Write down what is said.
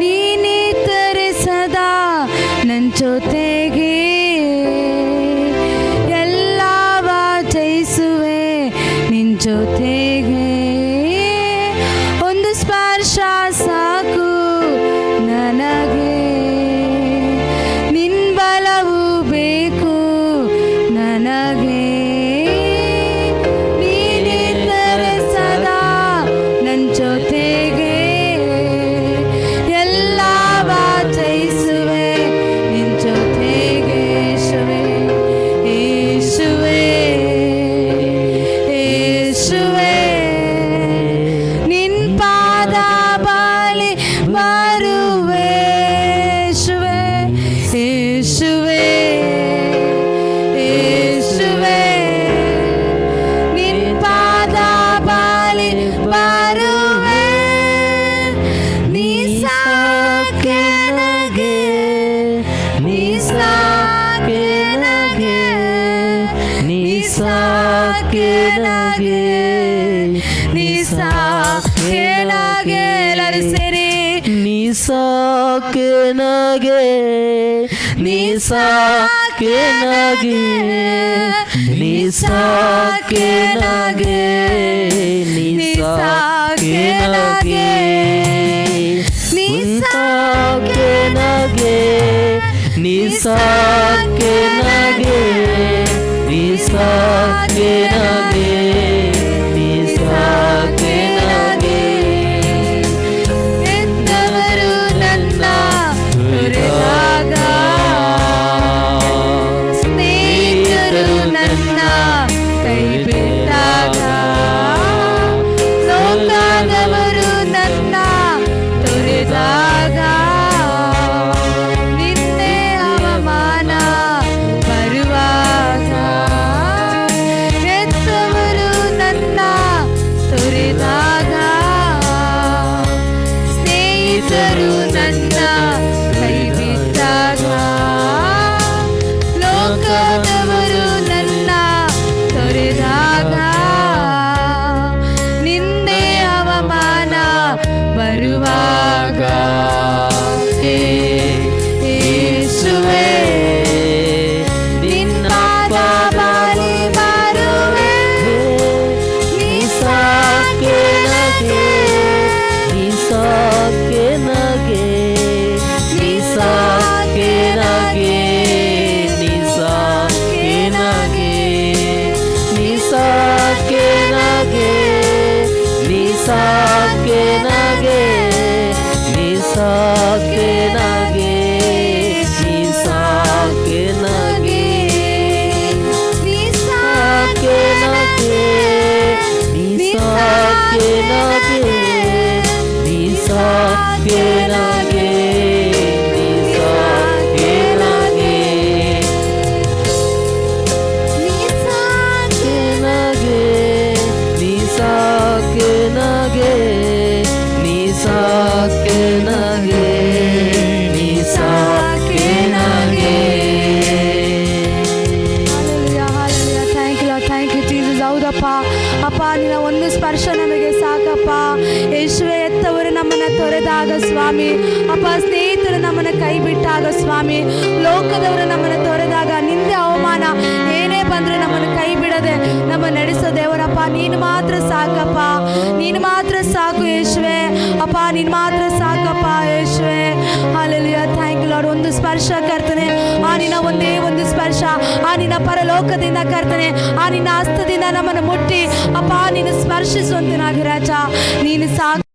ನೀನಿದ್ದರೆ ಸದಾ ನನ್ನ ಜೊತೆಗೆ ಎಲ್ಲವ ಜಯಿಸುವೆ ನಿನ್ನ ಜೊತೆಗೆ. ಒಂದು ಸ್ಪರ್ಶ ಸಾಕು ನನಗೆ, ನಿನ್ನ ಬಲವು ಬೇಕು ನನಗೆ. ನೀನಿದ್ದರೆ ಸದಾ ನನ್ನ ಜೊತೆಗೆ ಎಲ್ಲವ ಜಯಿಸುವೆ ನಿನ್ನ ಜೊತೆಗೆ. ಯೇಸುವೇ, ಯೇಸುವೇ, ನಿನ್ನ ಪಾದ ಬಳಿ ಬರುವೆ. ಯೇಸುವೇ, ಯೇಸುವೇ, ನಿನ್ನ ಪಾದ ಬಳಿ ಬರುವೆ. ನೀ ಸಾಕೆ ನನಗೆ, ನೀ ಸಾಕೆ ನನಗೆ, ನೀ ಸಾಕೆ ನನಗೆ, ನೀ ಸಾಕೆ ನನಗೆ. ಎಲ್ಲರೂ ಸೇರಿ ನೀ ಸಾಕೆ ನನಗೆ, ನೀ ಸಾಕೆ ನನಗೆ, ನೀ ಸಾಕೆ ನನಗೆ, ನೀ ಸಾಕೆ ನನಗೆ, ನೀ ಸಾಕೆ ನನಗೆ, ನೀ ಸಾಕೆ ನನಗೆ, ನೀ ಸಾಕೆ ನನಗೆ, ನೀ ಸಾಕೆ ನನಗೆ. ಎಂದವರು ನನ್ನ ತೊರೆದಾಗ, ಸ್ನೇಹಿತರು ನನ್ನ ಕೈ ಬಿಟ್ಟಾಗ, ಲೋಕದವರು ನನ್ನ ತೊರೆದಾಗ, ನಿನ್ನೆ ಅವಮಾನ ಬರುವಾಗ, ಹೆತ್ತವರು ನನ್ನ ತೊರೆದಾಗ, ಸ್ನೇಹಿತರು ನನ್ನ ಕೈ ಬಿಟ್ಟಾಗ, ಲೋಕದವರು ನನ್ನ ತೊರೆದಾಗ, ನಿನ್ನೆ ಅವಮಾನ ಬರುವಾಗ, ಯೇಸುವೇ, ನಿನ್ನ ಪಾದ ಬಳಿ ಬರುವೆ. ನೀ ಸಾಕೆ ನನಗೆ, ನೀ ಸಾಕೆ ನನಗೆ, ನೀ ಸಾಕೆ ನನಗೆ, ನೀ ಸಾಕೆ ನನಗೆ, ನೀ ಸಾಕೆ ನನಗೆ, ನೀ ಸಾಕೆ ನನಗೆ, ನೀ ಸಾಕೆ ನನಗೆ, ನೀ ಸಾಕೆ ನನಗೆ, ನೀ ಸಾಕೆ ನನಗೆ, ನೀ ಸಾಕೆ ನನಗೆ, ನೀ ಸಾಕೆ ನನಗೆ, ನೀ ಸಾಕೆ ನನಗೆ, ನೀ ಸಾಕೆ ನನಗೆ, ನೀ ಸಾಕೆ ನನಗೆ, ನೀ ಸಾಕೆ ನನಗೆ, ನೀ ಸಾಕೆ ನನಗೆ. Thank you Jesus. ಹೌದಪ್ಪ ಅಪ್ಪ, ನಿನ್ನ ಒಂದು ಸ್ಪರ್ಶ ನಮಗೆ ಸಾಕಪ್ಪ. ಯೇಸುವೆ, ಎತ್ತವರು ನಮ್ಮನ್ನು ತೊರೆದಾಗ ಸ್ವಾಮಿ, ಅಪ್ಪ ಸ್ನೇಹಿತರು ನಮ್ಮನ್ನು ಕೈ ಬಿಟ್ಟಾಗ ಸ್ವಾಮಿ, ಲೋಕದವರು ನಮ್ಮನ್ನು ತೊರೆದಾಗ, ನಿಂದೆ ಅವಮಾನ ಏನೇ ಬಂದರೂ ನಮ್ಮನ್ನು ಕೈ ಬಿಡದೆ ನಮ್ಮ ನಡೆಸೋ ದೇವರಪ್ಪ, ನೀನು ಮಾತ್ರ ಸಾಕಪ್ಪ, ನೀನು ಮಾತ್ರ ಸಾಕು ಯೇಸುವೆ. ಅಪ್ಪ ನೀನು ಮಾತ್ರ ಸಾಕಪ್ಪ ಯೇಸುವೆ. ಹಲ್ಲೆಲೂಯಾ. Thank you Lord. ಒಂದು ಸ್ಪರ್ಶ ಕರ್ತನೆ, ಆ ನಿನ್ನ ಒಂದೇ ಒಂದು ಸ್ಪರ್ಶ, ಆ ನಿನ್ನ ಪರಲೋಕದಿಂದ ಕರ್ತನೆ, ಆ ನಿನ್ನ ಹಸ್ತದಿಂದ ನಮ್ಮನ್ನು ಮುಟ್ಟಿ ಅಪ್ಪ ನೀನು ಸ್ಪರ್ಶಿಸುವಂತೆ ನಾಗರಾಜ, ನೀನು ಸಾಕು.